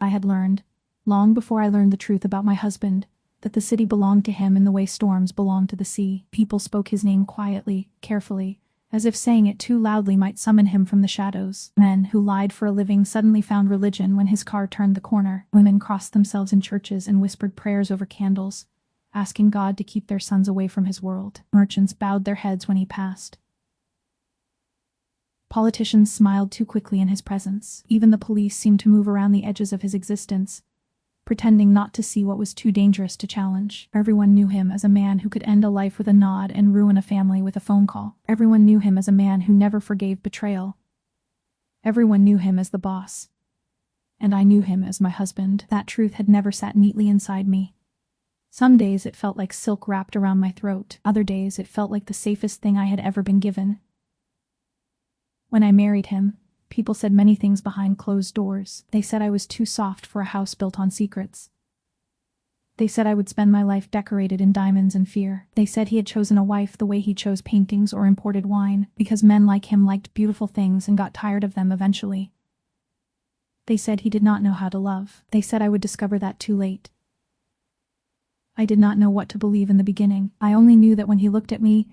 I had learned, long before I learned the truth about my husband, that the city belonged to him in the way storms belong to the sea. People spoke his name quietly, carefully, as if saying it too loudly might summon him from the shadows. Men who lied for a living suddenly found religion when his car turned the corner. Women crossed themselves in churches and whispered prayers over candles, asking God to keep their sons away from his world. Merchants bowed their heads when he passed. Politicians smiled too quickly in his presence. Even the police seemed to move around the edges of his existence, pretending not to see what was too dangerous to challenge. Everyone knew him as a man who could end a life with a nod and ruin a family with a phone call. Everyone knew him as a man who never forgave betrayal. Everyone knew him as the boss. And I knew him as my husband. That truth had never sat neatly inside me. Some days it felt like silk wrapped around my throat. Other days it felt like the safest thing I had ever been given. When I married him, people said many things behind closed doors. They said I was too soft for a house built on secrets. They said I would spend my life decorated in diamonds and fear. They said he had chosen a wife the way he chose paintings or imported wine, because men like him liked beautiful things and got tired of them eventually. They said he did not know how to love. They said I would discover that too late. I did not know what to believe in the beginning. I only knew that when he looked at me,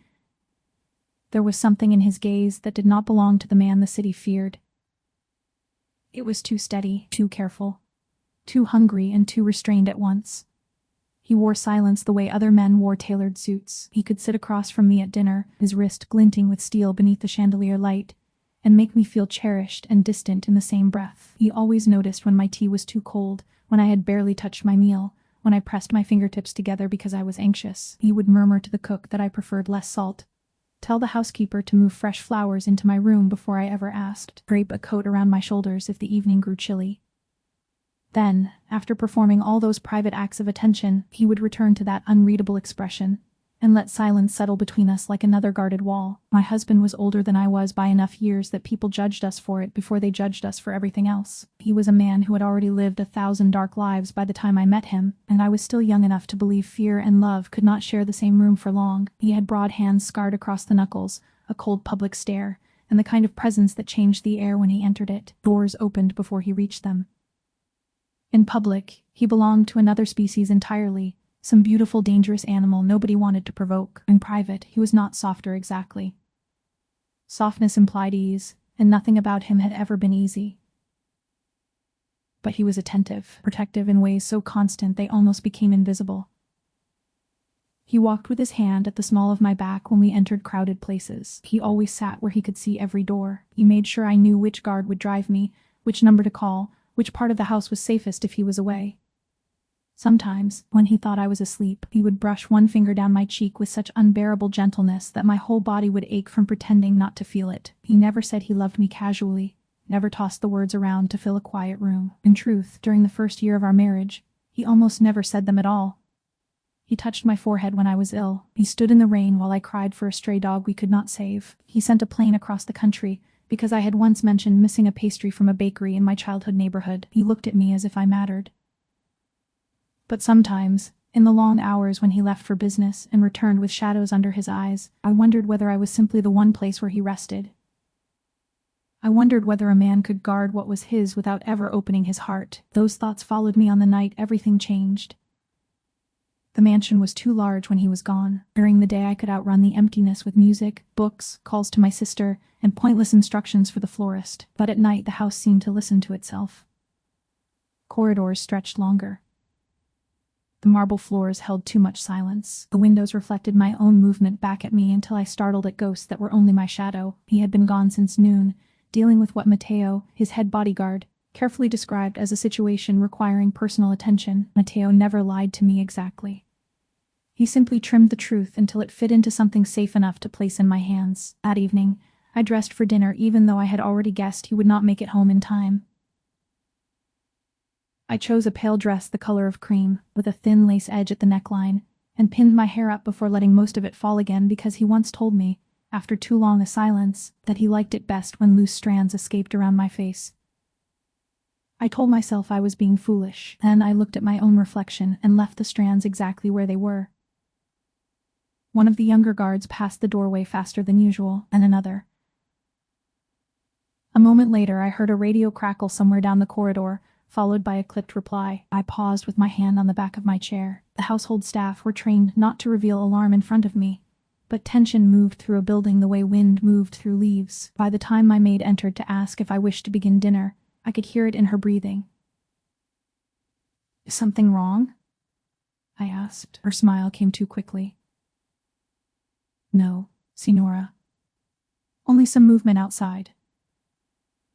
there was something in his gaze that did not belong to the man the city feared. It was too steady, too careful, too hungry and too restrained at once. He wore silence the way other men wore tailored suits. He could sit across from me at dinner, his wrist glinting with steel beneath the chandelier light, and make me feel cherished and distant in the same breath. He always noticed when my tea was too cold, when I had barely touched my meal, when I pressed my fingertips together because I was anxious. He would murmur to the cook that I preferred less salt. Tell the housekeeper to move fresh flowers into my room before I ever asked. Drape a coat around my shoulders if the evening grew chilly. Then, after performing all those private acts of attention, he would return to that unreadable expression, and let silence settle between us like another guarded wall. My husband was older than I was by enough years that people judged us for it before they judged us for everything else. He was a man who had already lived 1,000 dark lives by the time I met him, and I was still young enough to believe fear and love could not share the same room for long. He had broad hands scarred across the knuckles, a cold public stare, and the kind of presence that changed the air when he entered it. Doors opened before he reached them. In public, he belonged to another species entirely, some beautiful, dangerous animal nobody wanted to provoke. In private, he was not softer exactly. Softness implied ease, and nothing about him had ever been easy. But he was attentive, protective in ways so constant they almost became invisible. He walked with his hand at the small of my back when we entered crowded places. He always sat where he could see every door. He made sure I knew which guard would drive me, which number to call, which part of the house was safest if he was away. Sometimes, when he thought I was asleep, he would brush one finger down my cheek with such unbearable gentleness that my whole body would ache from pretending not to feel it. He never said he loved me casually, never tossed the words around to fill a quiet room. In truth, during the first year of our marriage, he almost never said them at all. He touched my forehead when I was ill. He stood in the rain while I cried for a stray dog we could not save. He sent a plane across the country because I had once mentioned missing a pastry from a bakery in my childhood neighborhood. He looked at me as if I mattered. But sometimes, in the long hours when he left for business and returned with shadows under his eyes, I wondered whether I was simply the one place where he rested. I wondered whether a man could guard what was his without ever opening his heart. Those thoughts followed me on the night everything changed. The mansion was too large when he was gone. During the day I could outrun the emptiness with music, books, calls to my sister, and pointless instructions for the florist. But at night the house seemed to listen to itself. Corridors stretched longer. The marble floors held too much silence. The windows reflected my own movement back at me until I startled at ghosts that were only my shadow. He had been gone since noon, dealing with what Matteo, his head bodyguard, carefully described as a situation requiring personal attention. Matteo never lied to me exactly. He simply trimmed the truth until it fit into something safe enough to place in my hands. That evening, I dressed for dinner even though I had already guessed he would not make it home in time. I chose a pale dress the color of cream, with a thin lace edge at the neckline, and pinned my hair up before letting most of it fall again because he once told me, after too long a silence, that he liked it best when loose strands escaped around my face. I told myself I was being foolish. Then I looked at my own reflection and left the strands exactly where they were. One of the younger guards passed the doorway faster than usual, and another. A moment later I heard a radio crackle somewhere down the corridor, followed by a clipped reply. I paused with my hand on the back of my chair. The household staff were trained not to reveal alarm in front of me, but tension moved through a building the way wind moved through leaves. By the time my maid entered to ask if I wished to begin dinner, I could hear it in her breathing. "Is something wrong?" I asked. Her smile came too quickly. "No, Signora. Only some movement outside."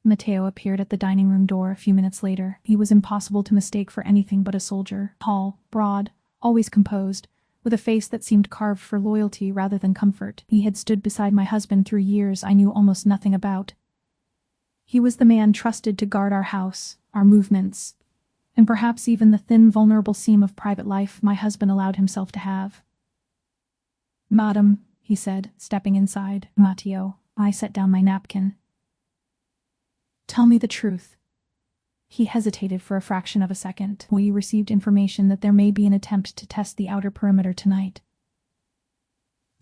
Matteo appeared at the dining room door a few minutes later. He was impossible to mistake for anything but a soldier. Tall, broad, always composed, with a face that seemed carved for loyalty rather than comfort. He had stood beside my husband through years I knew almost nothing about. He was the man trusted to guard our house, our movements, and perhaps even the thin, vulnerable seam of private life my husband allowed himself to have. "Madam," he said, stepping inside. "Matteo." I set down my napkin. "Tell me the truth." He hesitated for a fraction of a second. "We received information that there may be an attempt to test the outer perimeter tonight."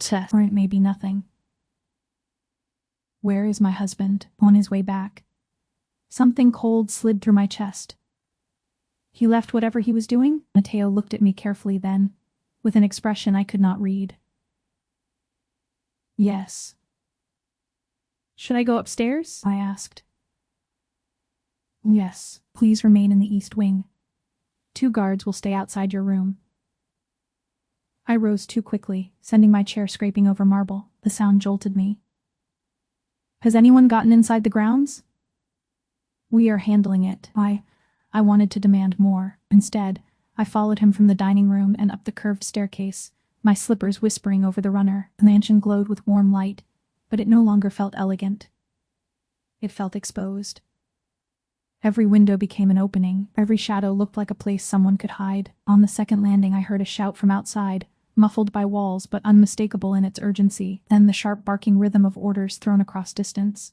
"Test, or it may be nothing." "Where is my husband?" "On his way back." Something cold slid through my chest. "He left whatever he was doing?" Matteo looked at me carefully then, with an expression I could not read. "Yes." "Should I go upstairs?" I asked. "Yes, please remain in the east wing. 2 guards will stay outside your room." I rose too quickly, sending my chair scraping over marble. The sound jolted me. "Has anyone gotten inside the grounds?" "We are handling it." I wanted to demand more. Instead, I followed him from the dining room and up the curved staircase, my slippers whispering over the runner. The mansion glowed with warm light, but it no longer felt elegant. It felt exposed. Every window became an opening. Every shadow looked like a place someone could hide. On the second landing I heard a shout from outside, muffled by walls but unmistakable in its urgency, then the sharp barking rhythm of orders thrown across distance.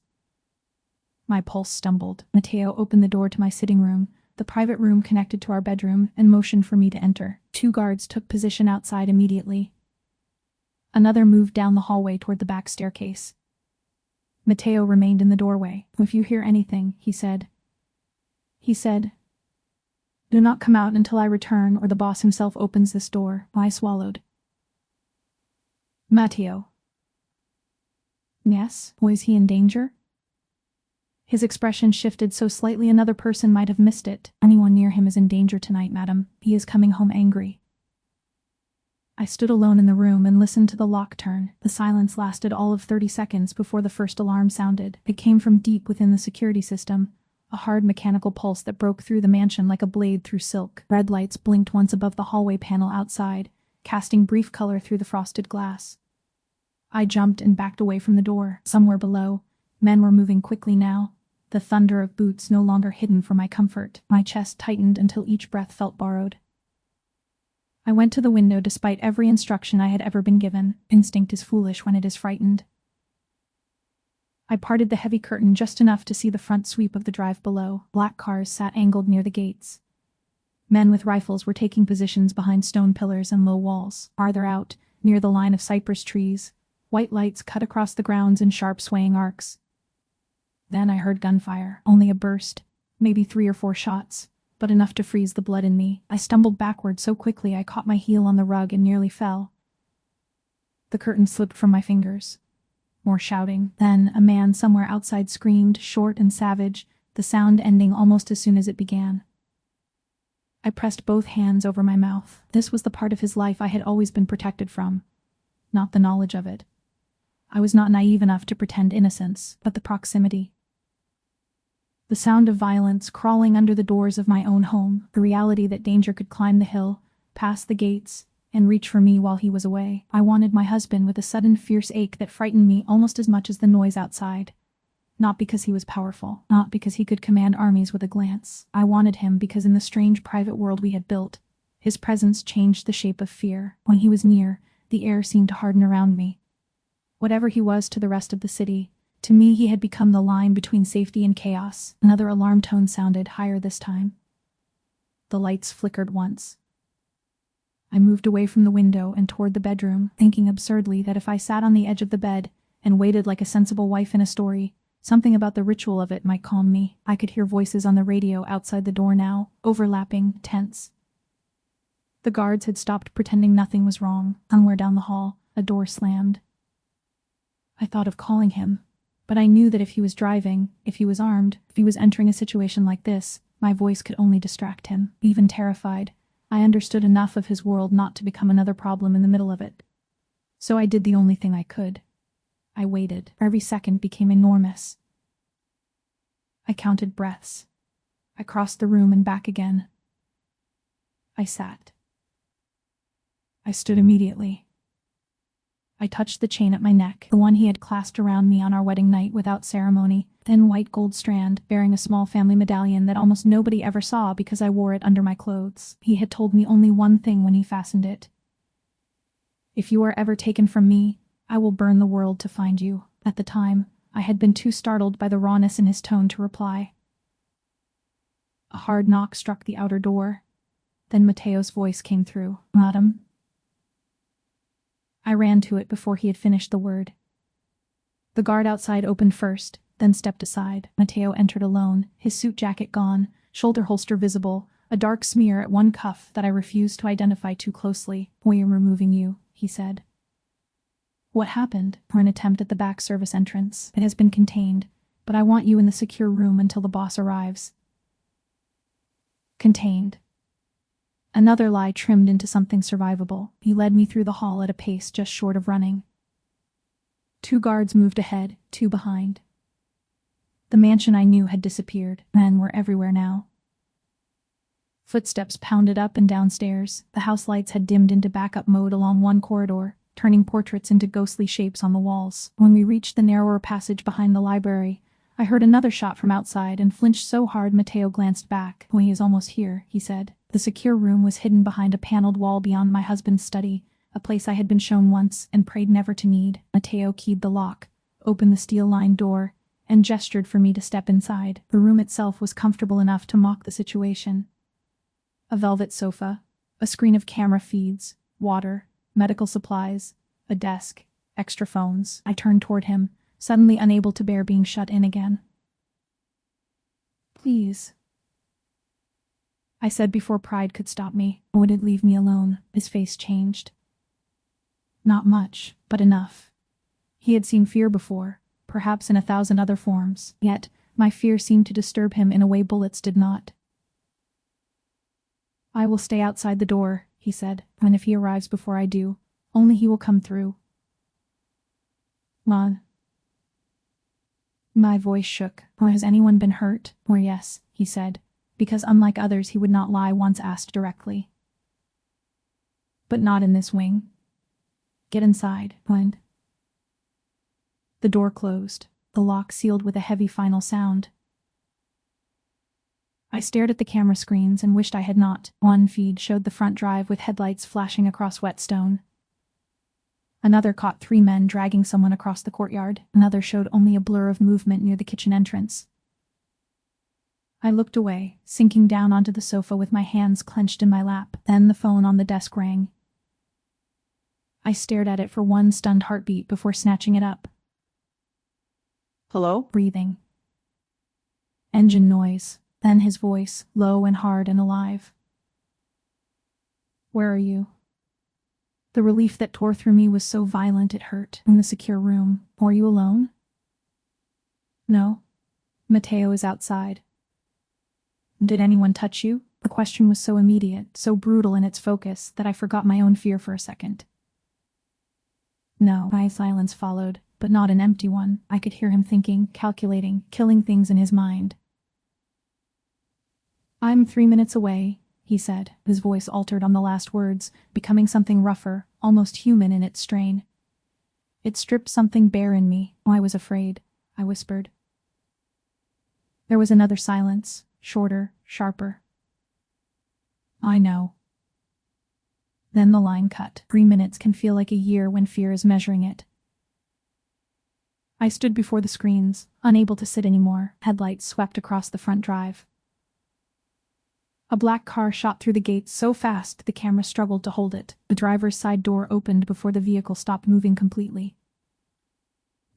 My pulse stumbled. Matteo opened the door to my sitting room, the private room connected to our bedroom, and motioned for me to enter. 2 guards took position outside immediately. Another moved down the hallway toward the back staircase. Matteo remained in the doorway. "If you hear anything," he said, "do not come out until I return or the boss himself opens this door." I swallowed. "Matteo." "Yes? Was he in danger?" His expression shifted so slightly another person might have missed it. "Anyone near him is in danger tonight, madam. He is coming home angry." I stood alone in the room and listened to the lock turn. The silence lasted all of 30 seconds before the first alarm sounded. It came from deep within the security system, a hard mechanical pulse that broke through the mansion like a blade through silk. Red lights blinked once above the hallway panel outside, casting brief color through the frosted glass. I jumped and backed away from the door. Somewhere below, men were moving quickly now, the thunder of boots no longer hidden from my comfort. My chest tightened until each breath felt borrowed. I went to the window despite every instruction I had ever been given. Instinct is foolish when it is frightened. I parted the heavy curtain just enough to see the front sweep of the drive below. Black cars sat angled near the gates. Men with rifles were taking positions behind stone pillars and low walls. Farther out, near the line of cypress trees, white lights cut across the grounds in sharp swaying arcs. Then I heard gunfire. Only a burst, maybe 3 or 4 shots, but enough to freeze the blood in me. I stumbled backward so quickly I caught my heel on the rug and nearly fell. The curtain slipped from my fingers. More shouting. Then a man somewhere outside screamed, short and savage, the sound ending almost as soon as it began. I pressed both hands over my mouth. This was the part of his life I had always been protected from, not the knowledge of it. I was not naive enough to pretend innocence, but the proximity. The sound of violence crawling under the doors of my own home, the reality that danger could climb the hill, pass the gates, and reach for me while he was away. I wanted my husband with a sudden fierce ache that frightened me almost as much as the noise outside. Not because he was powerful, not because he could command armies with a glance. I wanted him because in the strange private world we had built, his presence changed the shape of fear. When he was near, the air seemed to harden around me. Whatever he was to the rest of the city, to me he had become the line between safety and chaos. Another alarm tone sounded, higher this time. The lights flickered once. I moved away from the window and toward the bedroom, thinking absurdly that if I sat on the edge of the bed and waited like a sensible wife in a story, Something about the ritual of it might calm me. I could hear voices on the radio outside the door now, overlapping, tense. The guards had stopped pretending nothing was wrong. Somewhere down the hall, a door slammed. I thought of calling him, but I knew that if he was driving, if he was armed, if he was entering a situation like this, my voice could only distract him. Even terrified, I understood enough of his world not to become another problem in the middle of it. So I did the only thing I could. I waited. Every second became enormous. I counted breaths. I crossed the room and back again. I sat. I stood immediately. I touched the chain at my neck, the one he had clasped around me on our wedding night without ceremony, thin white gold strand bearing a small family medallion that almost nobody ever saw because I wore it under my clothes. He had told me only one thing when he fastened it. If you are ever taken from me, I will burn the world to find you. At the time, I had been too startled by the rawness in his tone to reply. A hard knock struck the outer door. Then Mateo's voice came through. Madam? I ran to it before he had finished the word. The guard outside opened first, then stepped aside. Mateo entered alone, his suit jacket gone, shoulder holster visible, a dark smear at one cuff that I refused to identify too closely. "We are removing you," he said. "What happened?" "For an attempt at the back service entrance. It has been contained, but I want you in the secure room until the boss arrives." Contained. Another lie trimmed into something survivable. He led me through the hall at a pace just short of running. 2 guards moved ahead, 2 behind. The mansion I knew had disappeared. Men were everywhere now. Footsteps pounded up and down stairs. The house lights had dimmed into backup mode along one corridor, turning portraits into ghostly shapes on the walls. When we reached the narrower passage behind the library, I heard another shot from outside and flinched so hard Mateo glanced back. "He is almost here," he said. The secure room was hidden behind a paneled wall beyond my husband's study, a place I had been shown once and prayed never to need. Mateo keyed the lock, opened the steel-lined door, and gestured for me to step inside. The room itself was comfortable enough to mock the situation. A velvet sofa, a screen of camera feeds, water, medical supplies, a desk, extra phones. I turned toward him, suddenly unable to bear being shut in again. "Please," I said before pride could stop me. Would it leave me alone? His face changed. Not much, but enough. He had seen fear before, perhaps in 1,000 other forms, yet my fear seemed to disturb him in a way bullets did not. "I will stay outside the door," he said, "and if he arrives before I do, only he will come through." "Lon." My voice shook. "Or has anyone been hurt?" "Or yes," he said, because unlike others he would not lie once asked directly. "But not in this wing. Get inside." And the door closed, the lock sealed with a heavy final sound. I stared at the camera screens and wished I had not. One feed showed the front drive with headlights flashing across wet stone. Another caught 3 men dragging someone across the courtyard. Another showed only a blur of movement near the kitchen entrance. I looked away, sinking down onto the sofa with my hands clenched in my lap. Then the phone on the desk rang. I stared at it for one stunned heartbeat before snatching it up. "Hello?" Breathing. Engine noise. Then his voice, low and hard and alive. "Where are you?" The relief that tore through me was so violent it hurt. "In the secure room." "Are you alone?" "No. Mateo is outside." "Did anyone touch you?" The question was so immediate, so brutal in its focus, that I forgot my own fear for a second. "No." My silence followed, but not an empty one. I could hear him thinking, calculating, killing things in his mind. "I'm 3 minutes away," he said. His voice altered on the last words, becoming something rougher, almost human in its strain. It stripped something bare in me. "I was afraid," I whispered. There was another silence, shorter, sharper. "I know." Then the line cut. 3 minutes can feel like a year when fear is measuring it. I stood before the screens, unable to sit anymore. Headlights swept across the front drive. A black car shot through the gates so fast the camera struggled to hold it. The driver's side door opened before the vehicle stopped moving completely.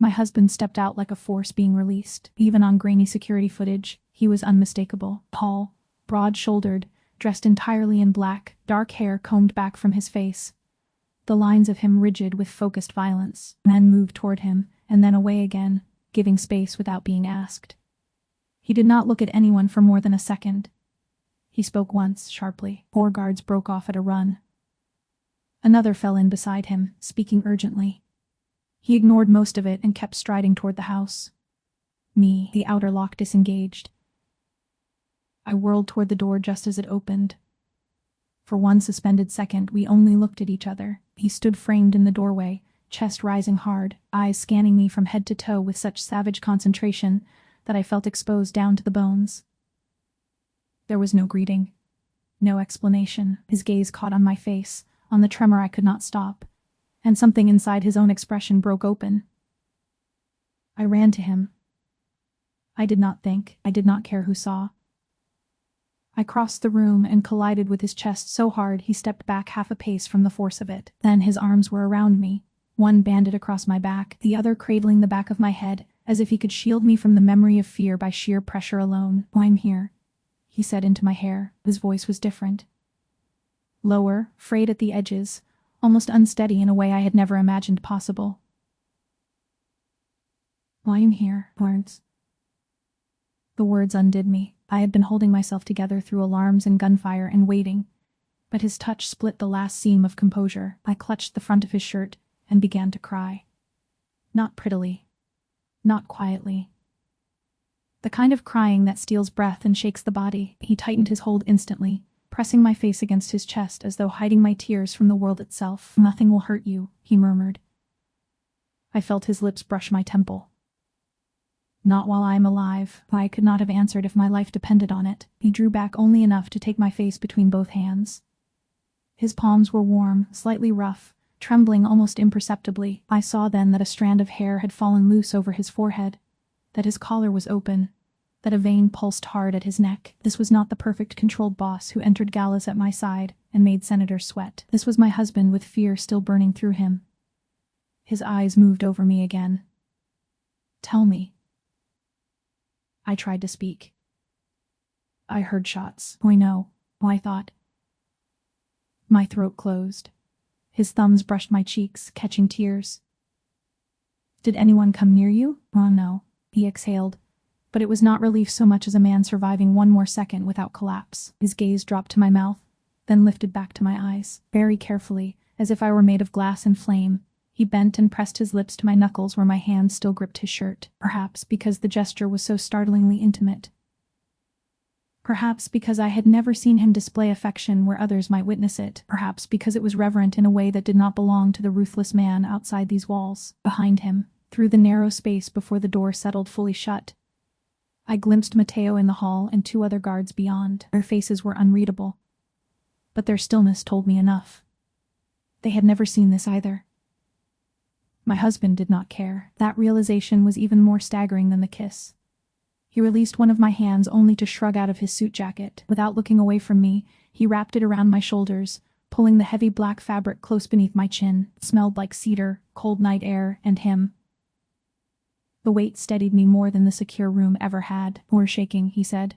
My husband stepped out like a force being released. Even on grainy security footage, he was unmistakable. Tall, broad-shouldered, dressed entirely in black, dark hair combed back from his face. The lines of him rigid with focused violence. Men moved toward him, and then away again, giving space without being asked. He did not look at anyone for more than a second. He spoke once, sharply. 4 guards broke off at a run. Another fell in beside him, speaking urgently. He ignored most of it and kept striding toward the house. Me, the outer lock disengaged. I whirled toward the door just as it opened. For one suspended second, we only looked at each other. He stood framed in the doorway, chest rising hard, eyes scanning me from head to toe with such savage concentration that I felt exposed down to the bones. There was no greeting, no explanation. His gaze caught on my face, on the tremor I could not stop, and something inside his own expression broke open. I ran to him. I did not think, I did not care who saw. I crossed the room and collided with his chest so hard he stepped back half a pace from the force of it. Then his arms were around me, one banded across my back, the other cradling the back of my head, as if he could shield me from the memory of fear by sheer pressure alone. "I'm here," he said into my hair. His voice was different. Lower, frayed at the edges, almost unsteady in a way I had never imagined possible. "I'm here," words. The words undid me. I had been holding myself together through alarms and gunfire and waiting, but his touch split the last seam of composure. I clutched the front of his shirt and began to cry. Not prettily. Not quietly. The kind of crying that steals breath and shakes the body. He tightened his hold instantly, pressing my face against his chest as though hiding my tears from the world itself. "Nothing will hurt you," he murmured. I felt his lips brush my temple. "Not while I am alive." I could not have answered if my life depended on it. He drew back only enough to take my face between both hands. His palms were warm, slightly rough, trembling almost imperceptibly. I saw then that a strand of hair had fallen loose over his forehead, that his collar was open, that a vein pulsed hard at his neck. This was not the perfect controlled boss who entered galas at my side and made senators sweat. This was my husband with fear still burning through him. His eyes moved over me again. "Tell me." I tried to speak. "I heard shots." "I know," I thought. My throat closed. His thumbs brushed my cheeks, catching tears. "Did anyone come near you?" "Oh, no," he exhaled, but it was not relief so much as a man surviving one more second without collapse. His gaze dropped to my mouth, then lifted back to my eyes. Very carefully, as if I were made of glass and flame, he bent and pressed his lips to my knuckles where my hand still gripped his shirt. Perhaps because the gesture was so startlingly intimate. Perhaps because I had never seen him display affection where others might witness it. Perhaps because it was reverent in a way that did not belong to the ruthless man outside these walls. Behind him, through the narrow space before the door settled fully shut, I glimpsed Matteo in the hall and 2 other guards beyond. Their faces were unreadable, but their stillness told me enough. They had never seen this either. My husband did not care. That realization was even more staggering than the kiss. He released one of my hands only to shrug out of his suit jacket. Without looking away from me, he wrapped it around my shoulders, pulling the heavy black fabric close beneath my chin. It smelled like cedar, cold night air, and him. The weight steadied me more than the secure room ever had. "We're shaking," he said.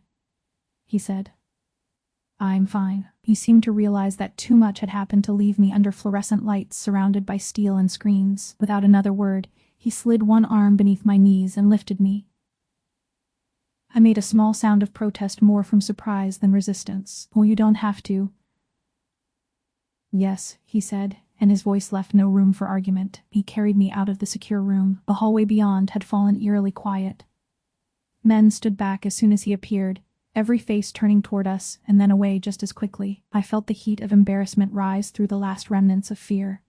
"I'm fine." He seemed to realize that too much had happened to leave me under fluorescent lights surrounded by steel and screens. Without another word, he slid one arm beneath my knees and lifted me. I made a small sound of protest, more from surprise than resistance. "Oh, you don't have to." "Yes," he said, and his voice left no room for argument. He carried me out of the secure room. The hallway beyond had fallen eerily quiet. Men stood back as soon as he appeared, every face turning toward us and then away just as quickly. I felt the heat of embarrassment rise through the last remnants of fear.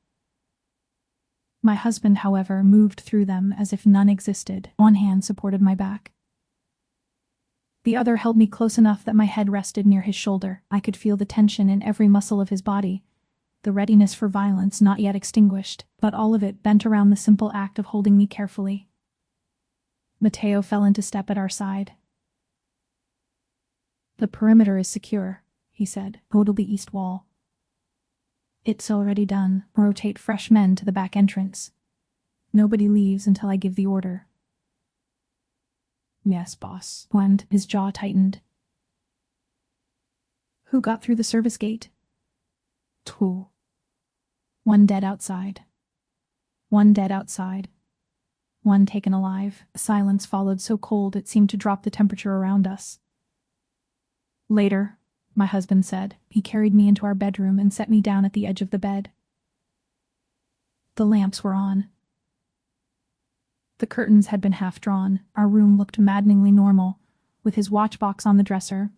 My husband, however, moved through them as if none existed. One hand supported my back. The other held me close enough that my head rested near his shoulder. I could feel the tension in every muscle of his body, the readiness for violence not yet extinguished, but all of it bent around the simple act of holding me carefully. Matteo fell into step at our side. "The perimeter is secure," he said. "Go to the east wall." "It's already done. Rotate fresh men to the back entrance." Nobody leaves until I give the order. Yes, boss. And his jaw tightened. Who got through the service gate? 2. One dead outside. One dead outside. One taken alive. Silence followed so cold it seemed to drop the temperature around us. Later, my husband said. He carried me into our bedroom and set me down at the edge of the bed. The lamps were on. The curtains had been half drawn. Our room looked maddeningly normal, with his watch box on the dresser.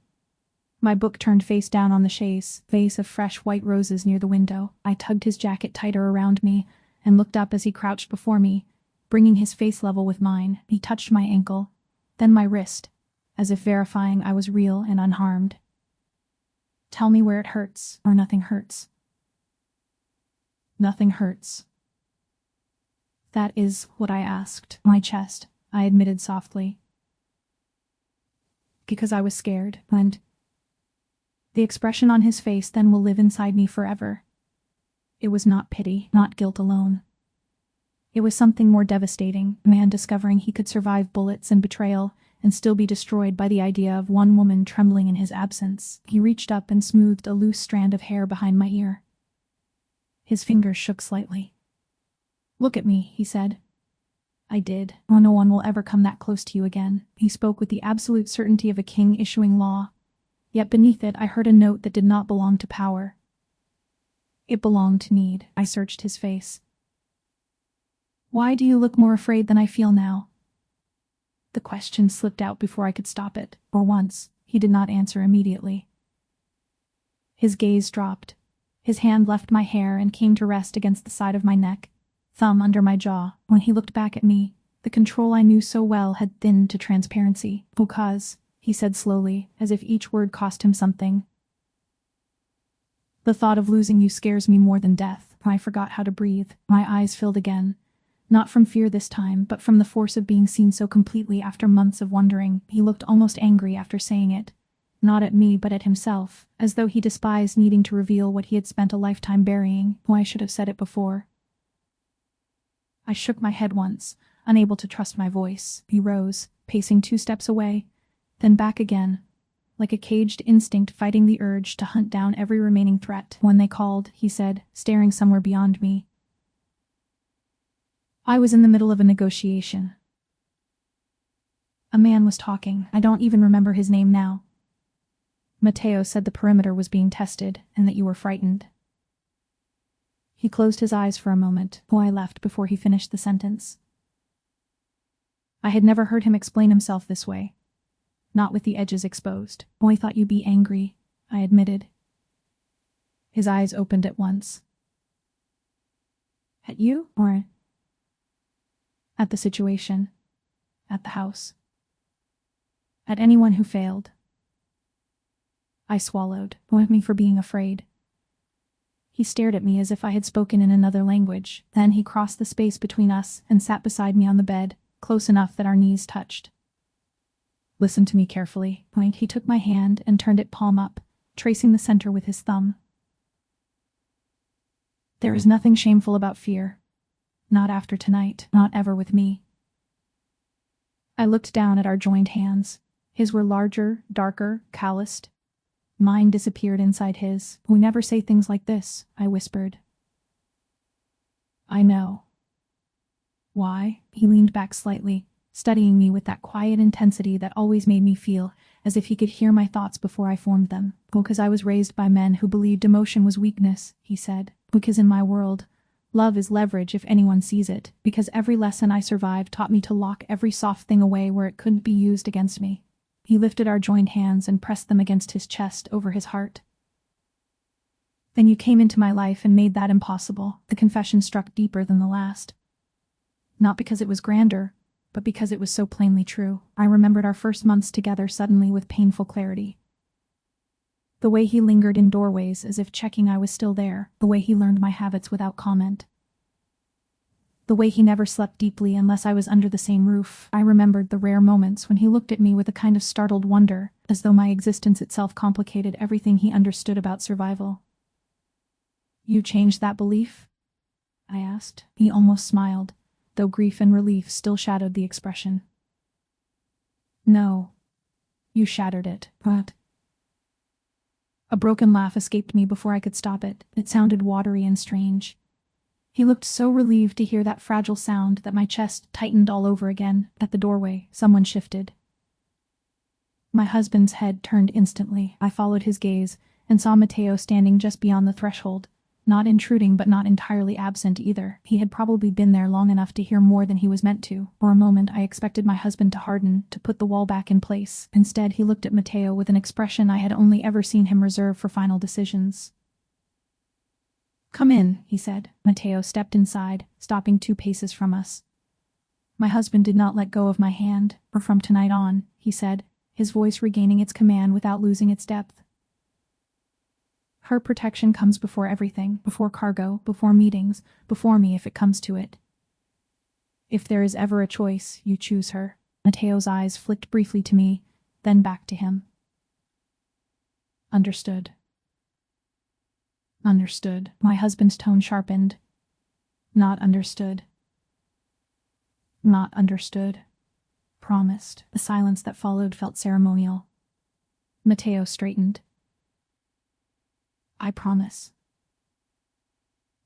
My book turned face down on the chaise, vase of fresh white roses near the window. I tugged his jacket tighter around me and looked up as he crouched before me, bringing his face level with mine. He touched my ankle, then my wrist, as if verifying I was real and unharmed. Tell me where it hurts, or nothing hurts. Nothing hurts. That is what I asked. My chest, I admitted softly. Because I was scared, and the expression on his face then will live inside me forever. It was not pity, not guilt alone. It was something more devastating, a man discovering he could survive bullets and betrayal and still be destroyed by the idea of one woman trembling in his absence. He reached up and smoothed a loose strand of hair behind my ear. His fingers shook slightly. Look at me, he said. I did. Oh, no one will ever come that close to you again. He spoke with the absolute certainty of a king issuing law. Yet beneath it I heard a note that did not belong to power. It belonged to need. I searched his face. Why do you look more afraid than I feel now? The question slipped out before I could stop it. For once, he did not answer immediately. His gaze dropped. His hand left my hair and came to rest against the side of my neck, thumb under my jaw. When he looked back at me, the control I knew so well had thinned to transparency. Because, he said slowly, as if each word cost him something. The thought of losing you scares me more than death. I forgot how to breathe. My eyes filled again. Not from fear this time, but from the force of being seen so completely after months of wondering. He looked almost angry after saying it. Not at me, but at himself, as though he despised needing to reveal what he had spent a lifetime burying. I should have said it before. I shook my head once, unable to trust my voice. He rose, pacing 2 steps away, then back again, like a caged instinct fighting the urge to hunt down every remaining threat. When they called, he said, staring somewhere beyond me. I was in the middle of a negotiation. A man was talking. I don't even remember his name now. Matteo said the perimeter was being tested and that you were frightened. He closed his eyes for a moment, while I left before he finished the sentence. I had never heard him explain himself this way. Not with the edges exposed. I thought you'd be angry, I admitted. His eyes opened at once. At you, or at the situation? At the house? At anyone who failed? I swallowed. With me for being afraid. He stared at me as if I had spoken in another language. Then he crossed the space between us and sat beside me on the bed, close enough that our knees touched. Listen to me carefully. He took my hand and turned it palm up, tracing the center with his thumb. There is nothing shameful about fear. Not after tonight, not ever with me. I looked down at our joined hands. His were larger, darker, calloused. Mine disappeared inside his. We never say things like this, I whispered. I know. Why? He leaned back slightly, studying me with that quiet intensity that always made me feel as if he could hear my thoughts before I formed them. Because I was raised by men who believed emotion was weakness, he said. Because in my world, love is leverage if anyone sees it. Because every lesson I survived taught me to lock every soft thing away where it couldn't be used against me. He lifted our joined hands and pressed them against his chest over his heart. Then you came into my life and made that impossible. The confession struck deeper than the last. Not because it was grander, but because it was so plainly true. I remembered our first months together suddenly with painful clarity. The way he lingered in doorways as if checking I was still there. The way he learned my habits without comment. The way he never slept deeply unless I was under the same roof. I remembered the rare moments when he looked at me with a kind of startled wonder, as though my existence itself complicated everything he understood about survival. You changed that belief? I asked. He almost smiled, though grief and relief still shadowed the expression. No. You shattered it. What? A broken laugh escaped me before I could stop it. It sounded watery and strange. He looked so relieved to hear that fragile sound that my chest tightened all over again. At the doorway, someone shifted. My husband's head turned instantly. I followed his gaze and saw Mateo standing just beyond the threshold, not intruding but not entirely absent either. He had probably been there long enough to hear more than he was meant to. For a moment I expected my husband to harden, to put the wall back in place. Instead, he looked at Mateo with an expression I had only ever seen him reserve for final decisions. "Come in," he said. Mateo stepped inside, stopping 2 paces from us. My husband did not let go of my hand. "Or from tonight on," he said, his voice regaining its command without losing its depth. "Her protection comes before everything, before cargo, before meetings, before me if it comes to it. If there is ever a choice, you choose her." Mateo's eyes flicked briefly to me, then back to him. "Understood." "Understood." My husband's tone sharpened. "Not understood." "Not understood." "Promised." The silence that followed felt ceremonial. Mateo straightened. "I promise."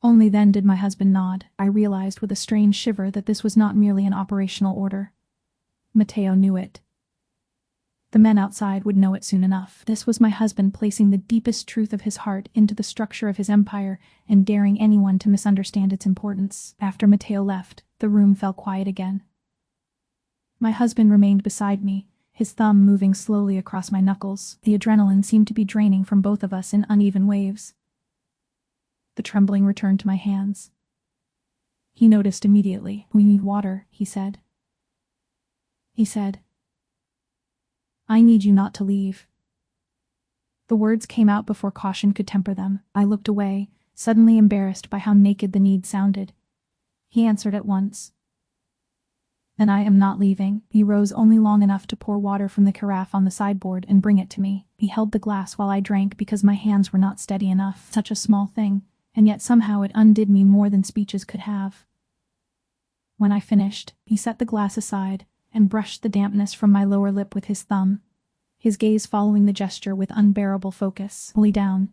Only then did my husband nod. I realized with a strange shiver that this was not merely an operational order. Mateo knew it. The men outside would know it soon enough. This was my husband placing the deepest truth of his heart into the structure of his empire and daring anyone to misunderstand its importance. After Mateo left, the room fell quiet again. My husband remained beside me, his thumb moving slowly across my knuckles. The adrenaline seemed to be draining from both of us in uneven waves. The trembling returned to my hands. He noticed immediately. "We need water," he said. "I need you not to leave." The words came out before caution could temper them. I looked away, suddenly embarrassed by how naked the need sounded. He answered at once. "And I am not leaving." He rose only long enough to pour water from the carafe on the sideboard and bring it to me. He held the glass while I drank because my hands were not steady enough. Such a small thing, and yet somehow it undid me more than speeches could have. When I finished, he set the glass aside and brushed the dampness from my lower lip with his thumb, his gaze following the gesture with unbearable focus. "Lay down,"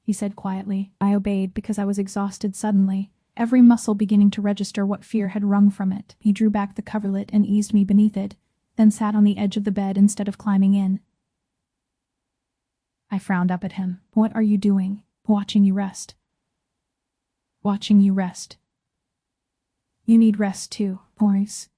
he said quietly. I obeyed because I was exhausted suddenly, every muscle beginning to register what fear had wrung from it. He drew back the coverlet and eased me beneath it, then sat on the edge of the bed instead of climbing in. I frowned up at him. "What are you doing?" "Watching you rest." "Watching you rest." "You need rest too, Maurice."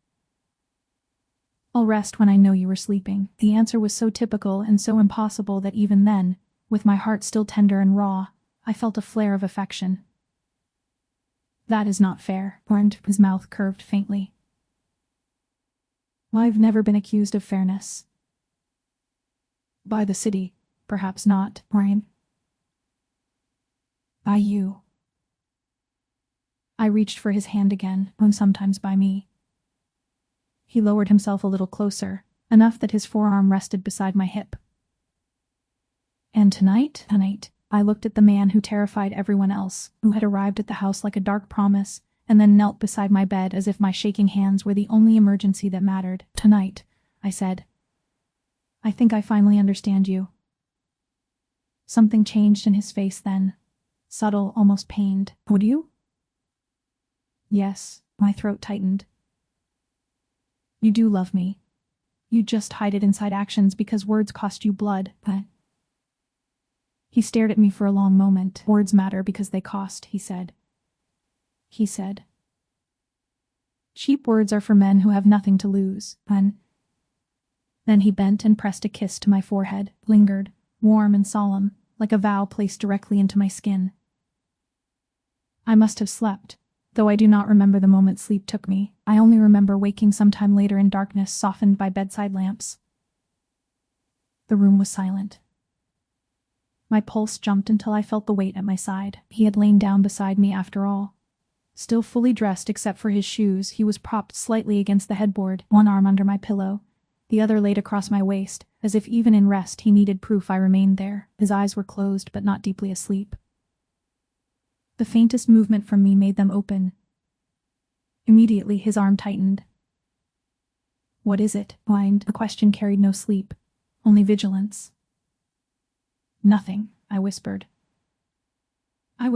"I'll rest when I know you were sleeping." The answer was so typical and so impossible that even then, with my heart still tender and raw, I felt a flare of affection. "That is not fair," his mouth curved faintly. "I've never been accused of fairness." "By the city, perhaps not, Brian." "By you." I reached for his hand again, and sometimes by me. He lowered himself a little closer, enough that his forearm rested beside my hip. "And tonight?" "Tonight." I looked at the man who terrified everyone else, who had arrived at the house like a dark promise, and then knelt beside my bed as if my shaking hands were the only emergency that mattered. "Tonight," I said. "I think I finally understand you." Something changed in his face then. Subtle, almost pained. "Would you?" "Yes." My throat tightened. "You do love me. You just hide it inside actions because words cost you blood, but..." He stared at me for a long moment. "Words matter because they cost," he said. "Cheap words are for men who have nothing to lose, and..." Then he bent and pressed a kiss to my forehead, lingered, warm and solemn, like a vow placed directly into my skin. I must have slept, though I do not remember the moment sleep took me. I only remember waking sometime later in darkness softened by bedside lamps. The room was silent. My pulse jumped until I felt the weight at my side. He had lain down beside me after all. Still fully dressed except for his shoes, he was propped slightly against the headboard, one arm under my pillow, the other laid across my waist, as if even in rest he needed proof I remained there. His eyes were closed but not deeply asleep. The faintest movement from me made them open. Immediately his arm tightened. What is it? Whined. The question carried no sleep, only vigilance. Nothing, I whispered. I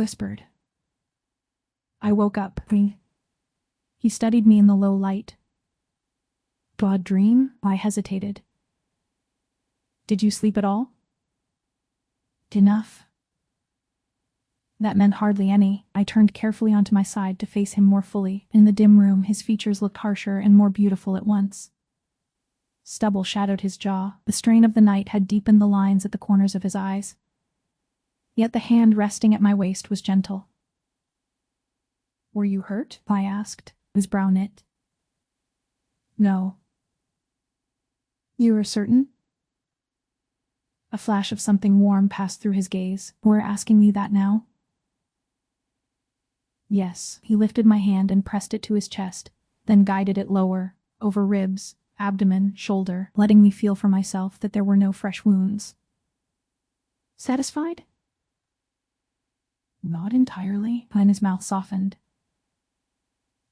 woke up. He studied me in the low light. Broad dream? I hesitated. Did you sleep at all? Enough. That meant hardly any. I turned carefully onto my side to face him more fully. In the dim room, his features looked harsher and more beautiful at once. Stubble shadowed his jaw. The strain of the night had deepened the lines at the corners of his eyes. Yet the hand resting at my waist was gentle. Were you hurt? I asked, his brow knit. No. You are certain? A flash of something warm passed through his gaze. Were asking me that now? Yes. He lifted my hand and pressed it to his chest, then guided it lower, over ribs, abdomen, shoulder, letting me feel for myself that there were no fresh wounds. Satisfied? Not entirely. And his mouth softened.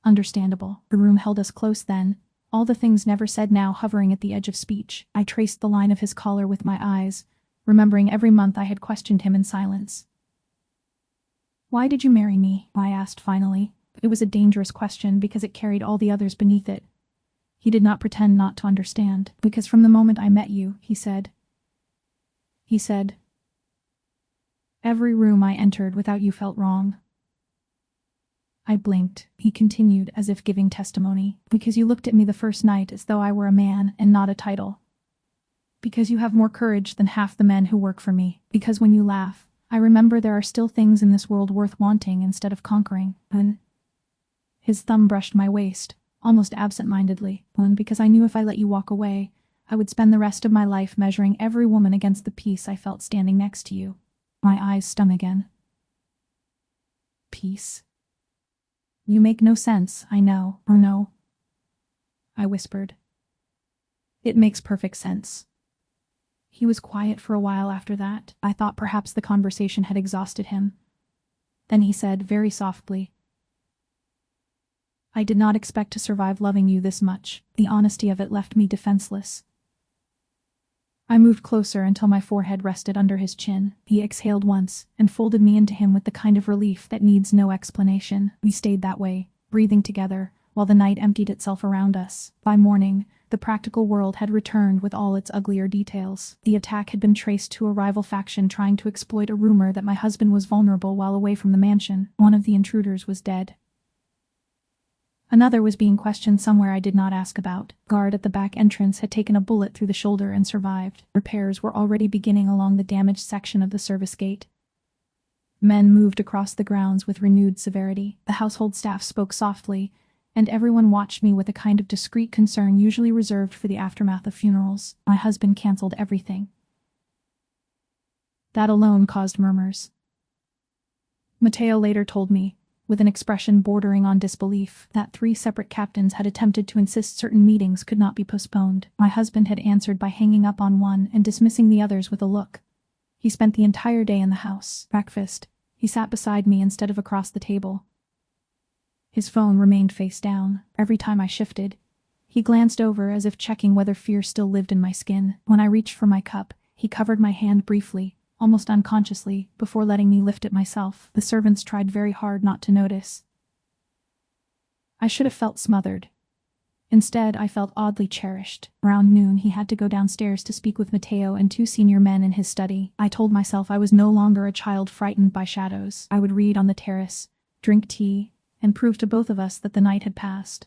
Understandable. The room held us close then, all the things never said now hovering at the edge of speech. I traced the line of his collar with my eyes, remembering every month I had questioned him in silence. Why did you marry me? I asked finally. It was a dangerous question because it carried all the others beneath it. He did not pretend not to understand. Because from the moment I met you, he said. Every room I entered without you felt wrong. I blinked. He continued, as if giving testimony. Because you looked at me the first night as though I were a man and not a title. Because you have more courage than half the men who work for me. Because when you laugh, I remember there are still things in this world worth wanting instead of conquering. And his thumb brushed my waist, almost absent-mindedly. And because I knew if I let you walk away, I would spend the rest of my life measuring every woman against the peace I felt standing next to you. My eyes stung again. Peace. You make no sense, I know, or no? I whispered. It makes perfect sense. He was quiet for a while after that. I thought perhaps the conversation had exhausted him. Then he said, very softly, I did not expect to survive loving you this much. The honesty of it left me defenseless. I moved closer until my forehead rested under his chin. He exhaled once and folded me into him with the kind of relief that needs no explanation. We stayed that way, breathing together, while the night emptied itself around us. By morning, the practical world had returned with all its uglier details. The attack had been traced to a rival faction trying to exploit a rumor that my husband was vulnerable while away from the mansion. One of the intruders was dead. Another was being questioned somewhere I did not ask about. Guard at the back entrance had taken a bullet through the shoulder and survived. Repairs were already beginning along the damaged section of the service gate. Men moved across the grounds with renewed severity. The household staff spoke softly, and everyone watched me with a kind of discreet concern usually reserved for the aftermath of funerals. My husband canceled everything. That alone caused murmurs. Matteo later told me, with an expression bordering on disbelief, that 3 separate captains had attempted to insist certain meetings could not be postponed. My husband had answered by hanging up on one and dismissing the others with a look. He spent the entire day in the house. Breakfast. He sat beside me instead of across the table. His phone remained face down. Every time I shifted, he glanced over as if checking whether fear still lived in my skin. When I reached for my cup, he covered my hand briefly, almost unconsciously, before letting me lift it myself. The servants tried very hard not to notice. I should have felt smothered. Instead, I felt oddly cherished. Around noon, he had to go downstairs to speak with Matteo and 2 senior men in his study. I told myself I was no longer a child frightened by shadows. I would read on the terrace, drink tea, and prove to both of us that the night had passed.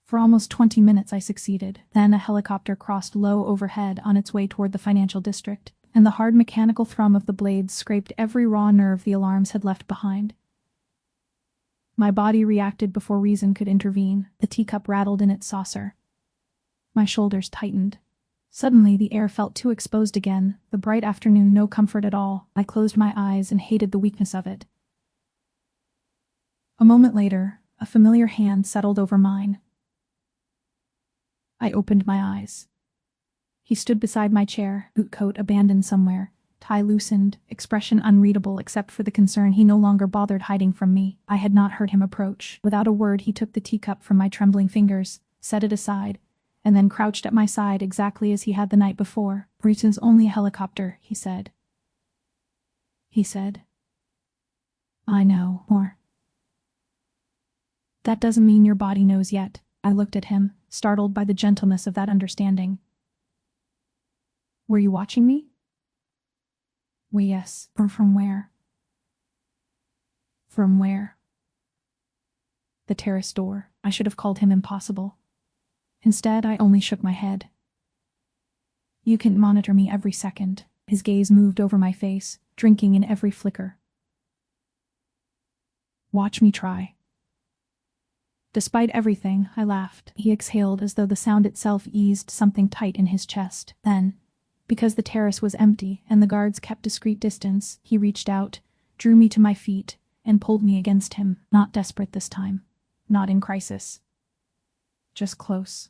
For almost 20 minutes I succeeded. Then a helicopter crossed low overhead on its way toward the financial district, and the hard mechanical thrum of the blades scraped every raw nerve the alarms had left behind. My body reacted before reason could intervene. The teacup rattled in its saucer. My shoulders tightened. Suddenly the air felt too exposed again, the bright afternoon no comfort at all. I closed my eyes and hated the weakness of it. A moment later, a familiar hand settled over mine. I opened my eyes. He stood beside my chair, boot coat abandoned somewhere, tie loosened, expression unreadable except for the concern he no longer bothered hiding from me. I had not heard him approach. Without a word he took the teacup from my trembling fingers, set it aside, and then crouched at my side exactly as he had the night before. "Britain's only a helicopter," he said. "I know more. That doesn't mean your body knows yet." I looked at him, startled by the gentleness of that understanding. "Were you watching me?" "Well, yes. Or from where?" "From where?" The terrace door. I should have called him impossible. Instead, I only shook my head. "You can monitor me every second." His gaze moved over my face, drinking in every flicker. "Watch me try." Despite everything, I laughed. He exhaled as though the sound itself eased something tight in his chest. Then, because the terrace was empty and the guards kept discreet distance, he reached out, drew me to my feet, and pulled me against him. Not desperate this time. Not in crisis. Just close.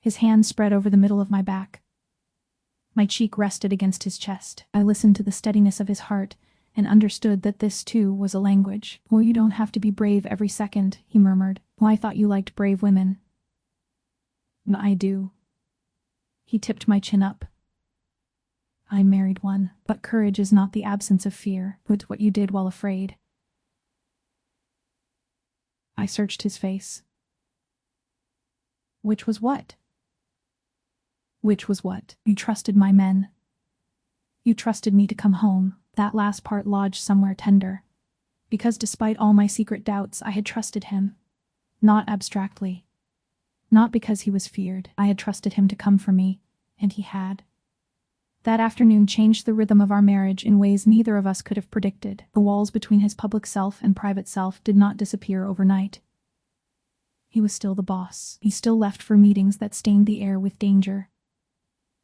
His hand spread over the middle of my back. My cheek rested against his chest. I listened to the steadiness of his heart and understood that this, too, was a language. "Well, you don't have to be brave every second," he murmured. "Well, I thought you liked brave women." "I do." He tipped my chin up. "I married one. But courage is not the absence of fear. It's what you did while afraid." I searched his face. "Which was what?" "Which was what? You trusted my men. You trusted me to come home." That last part lodged somewhere tender. Because despite all my secret doubts, I had trusted him. Not abstractly. Not because he was feared. I had trusted him to come for me, and he had. That afternoon changed the rhythm of our marriage in ways neither of us could have predicted. The walls between his public self and private self did not disappear overnight. He was still the boss. He still left for meetings that stained the air with danger.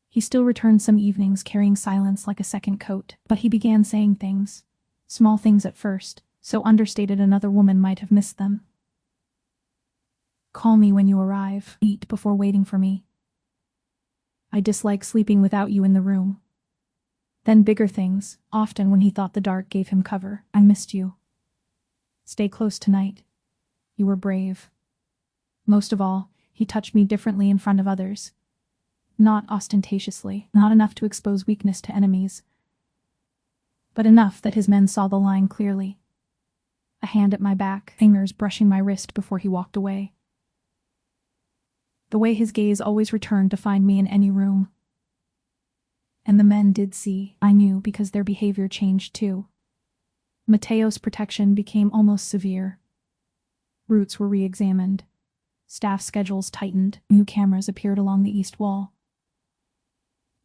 He still returned some evenings carrying silence like a second coat. But he began saying things. Small things at first, so understated another woman might have missed them. "Call me when you arrive. Eat before waiting for me. I dislike sleeping without you in the room." Then bigger things, often when he thought the dark gave him cover. "I missed you. Stay close tonight. You were brave." Most of all, he touched me differently in front of others. Not ostentatiously, not enough to expose weakness to enemies, but enough that his men saw the line clearly. A hand at my back, fingers brushing my wrist before he walked away. The way his gaze always returned to find me in any room. And the men did see, I knew, because their behavior changed too. Mateo's protection became almost severe. Routes were re-examined. Staff schedules tightened. New cameras appeared along the east wall.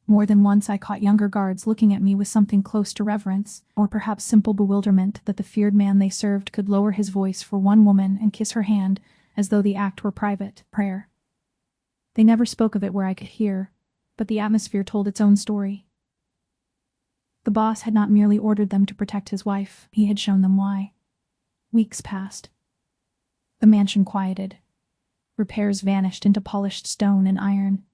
More than once I caught younger guards looking at me with something close to reverence, or perhaps simple bewilderment that the feared man they served could lower his voice for one woman and kiss her hand as though the act were private prayer. They never spoke of it where I could hear, but the atmosphere told its own story. The boss had not merely ordered them to protect his wife, he had shown them why. Weeks passed. The mansion quieted. Repairs vanished into polished stone and iron.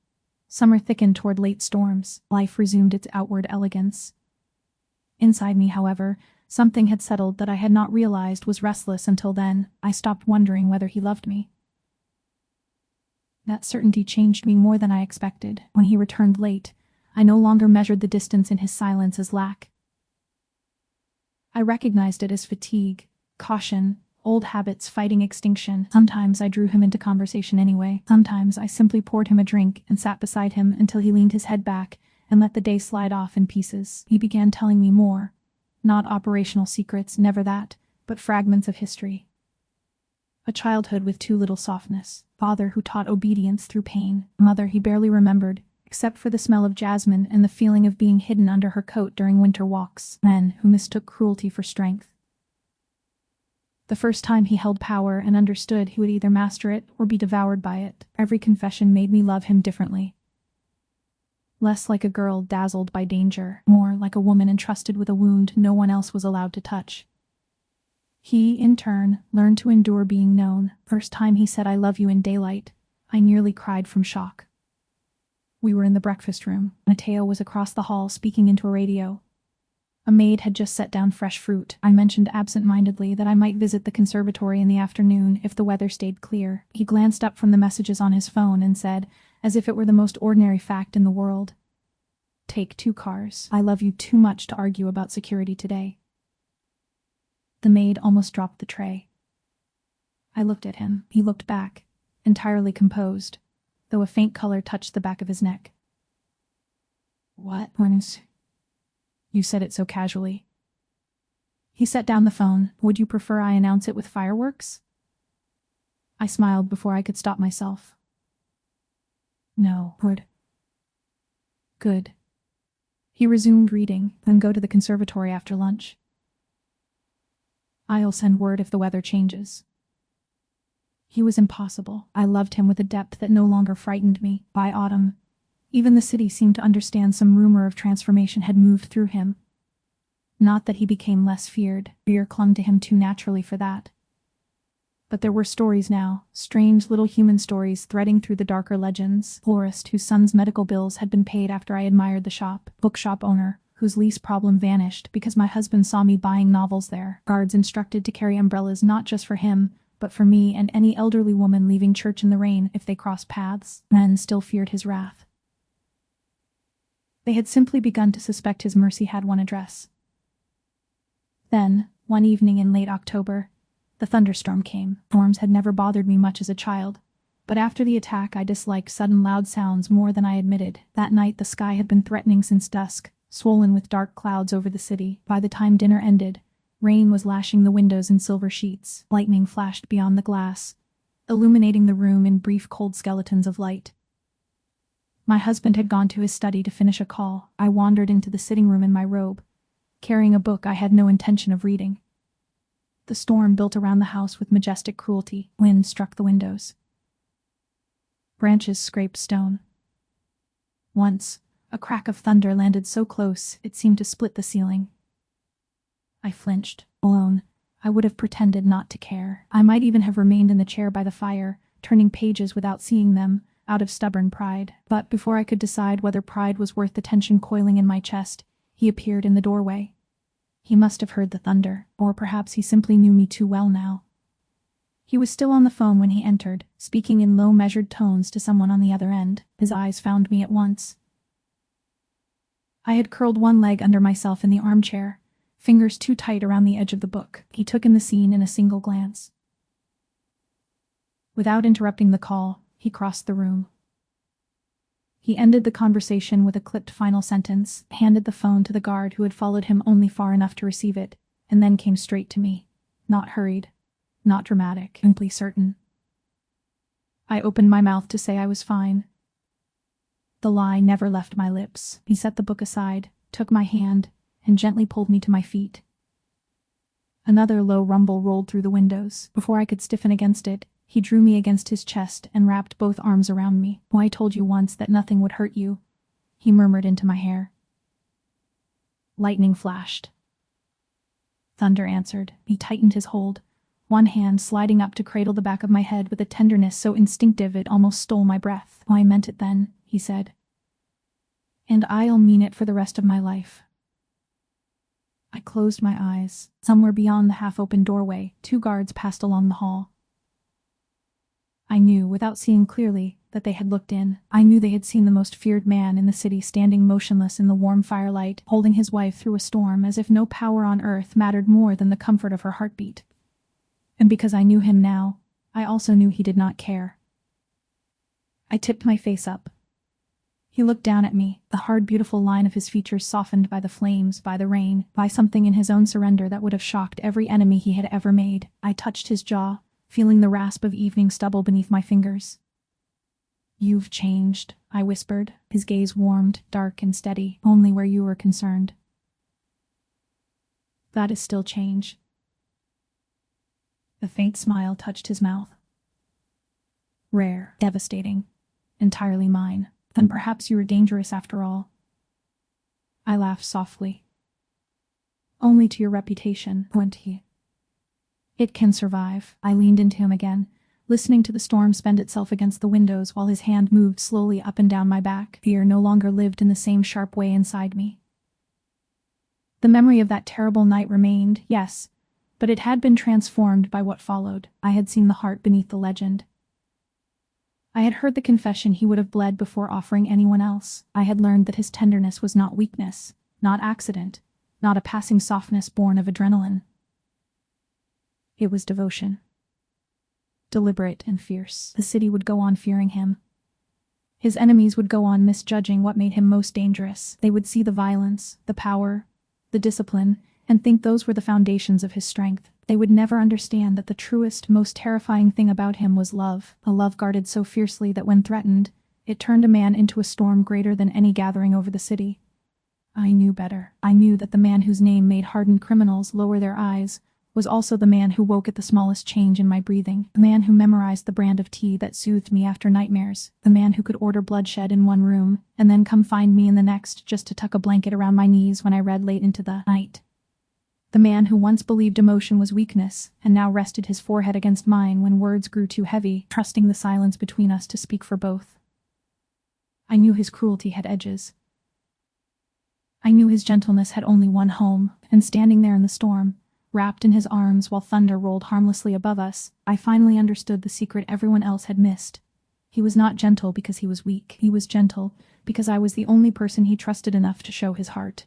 Summer thickened toward late storms. Life resumed its outward elegance. Inside me, however, something had settled that I had not realized was restless until then. I stopped wondering whether he loved me. That certainty changed me more than I expected. When he returned late, I no longer measured the distance in his silence as lack. I recognized it as fatigue, caution, old habits fighting extinction. Sometimes I drew him into conversation anyway. Sometimes I simply poured him a drink and sat beside him until he leaned his head back and let the day slide off in pieces. He began telling me more. Not operational secrets, never that, but fragments of history. A childhood with too little softness. Father who taught obedience through pain. Mother he barely remembered, except for the smell of jasmine and the feeling of being hidden under her coat during winter walks. Men who mistook cruelty for strength. The first time he held power and understood he would either master it or be devoured by it. Every confession made me love him differently. Less like a girl dazzled by danger, more like a woman entrusted with a wound no one else was allowed to touch. He, in turn, learned to endure being known. First time he said "I love you" in daylight, I nearly cried from shock. We were in the breakfast room. Mateo was across the hall speaking into a radio. A maid had just set down fresh fruit. I mentioned absent-mindedly that I might visit the conservatory in the afternoon if the weather stayed clear. He glanced up from the messages on his phone and said, as if it were the most ordinary fact in the world, "Take 2 cars. I love you too much to argue about security today." The maid almost dropped the tray. I looked at him. He looked back, entirely composed, though a faint color touched the back of his neck. "What? You said it so casually." He set down the phone. "Would you prefer I announce it with fireworks?" I smiled before I could stop myself. "No, would." "Good." He resumed reading, "Then go to the conservatory after lunch. I'll send word if the weather changes." He was impossible. I loved him with a depth that no longer frightened me. By autumn, even the city seemed to understand some rumor of transformation had moved through him. Not that he became less feared. Fear clung to him too naturally for that. But there were stories now, strange little human stories threading through the darker legends. Florist whose son's medical bills had been paid after I admired the shop. Bookshop owner whose lease problem vanished because my husband saw me buying novels there. Guards instructed to carry umbrellas not just for him, but for me and any elderly woman leaving church in the rain if they crossed paths. Men still feared his wrath. They had simply begun to suspect his mercy had one address. Then, one evening in late October, the thunderstorm came. Storms had never bothered me much as a child, but after the attack I disliked sudden loud sounds more than I admitted. That night the sky had been threatening since dusk, swollen with dark clouds over the city. By the time dinner ended, rain was lashing the windows in silver sheets. Lightning flashed beyond the glass, illuminating the room in brief cold skeletons of light. My husband had gone to his study to finish a call. I wandered into the sitting room in my robe, carrying a book I had no intention of reading. The storm built around the house with majestic cruelty. Wind struck the windows. Branches scraped stone. Once, a crack of thunder landed so close it seemed to split the ceiling. I flinched. Alone, I would have pretended not to care. I might even have remained in the chair by the fire, turning pages without seeing them, out of stubborn pride. But before I could decide whether pride was worth the tension coiling in my chest, he appeared in the doorway. He must have heard the thunder, or perhaps he simply knew me too well now. He was still on the phone when he entered, speaking in low measured tones to someone on the other end. His eyes found me at once. I had curled one leg under myself in the armchair, fingers too tight around the edge of the book. He took in the scene in a single glance. Without interrupting the call, he crossed the room. He ended the conversation with a clipped final sentence, handed the phone to the guard who had followed him only far enough to receive it, and then came straight to me. Not hurried, not dramatic, simply certain. I opened my mouth to say I was fine. The lie never left my lips. He set the book aside, took my hand, and gently pulled me to my feet. Another low rumble rolled through the windows. Before I could stiffen against it, he drew me against his chest and wrapped both arms around me. "Oh, I told you once that nothing would hurt you," he murmured into my hair. Lightning flashed. Thunder answered. He tightened his hold, one hand sliding up to cradle the back of my head with a tenderness so instinctive it almost stole my breath. "Oh, I meant it then," he said. "And I'll mean it for the rest of my life." I closed my eyes. Somewhere beyond the half-open doorway, 2 guards passed along the hall. I knew, without seeing clearly, that they had looked in. I knew they had seen the most feared man in the city standing motionless in the warm firelight, holding his wife through a storm as if no power on earth mattered more than the comfort of her heartbeat. And because I knew him now, I also knew he did not care. I tipped my face up. He looked down at me, the hard, beautiful line of his features softened by the flames, by the rain, by something in his own surrender that would have shocked every enemy he had ever made. I touched his jaw, feeling the rasp of evening stubble beneath my fingers. "You've changed," I whispered. His gaze warmed, dark and steady, "only where you were concerned." "That is still change." A faint smile touched his mouth. "Rare, devastating, entirely mine. Then perhaps you were dangerous after all." I laughed softly. "Only to your reputation," went he. "It can survive." I leaned into him again, listening to the storm spend itself against the windows while his hand moved slowly up and down my back. Fear no longer lived in the same sharp way inside me. The memory of that terrible night remained, yes, but it had been transformed by what followed. I had seen the heart beneath the legend. I had heard the confession he would have bled before offering anyone else. I had learned that his tenderness was not weakness, not accident, not a passing softness born of adrenaline. It was devotion. Deliberate and fierce. The city would go on fearing him. His enemies would go on misjudging what made him most dangerous. They would see the violence, the power, the discipline, and think those were the foundations of his strength. They would never understand that the truest, most terrifying thing about him was love, a love guarded so fiercely that when threatened, it turned a man into a storm greater than any gathering over the city. I knew better. I knew that the man whose name made hardened criminals lower their eyes was also the man who woke at the smallest change in my breathing, the man who memorized the brand of tea that soothed me after nightmares, the man who could order bloodshed in one room and then come find me in the next just to tuck a blanket around my knees when I read late into the night. The man who once believed emotion was weakness and now rested his forehead against mine when words grew too heavy, trusting the silence between us to speak for both. I knew his cruelty had edges. I knew his gentleness had only one home, and standing there in the storm, wrapped in his arms while thunder rolled harmlessly above us, I finally understood the secret everyone else had missed. He was not gentle because he was weak. He was gentle because I was the only person he trusted enough to show his heart.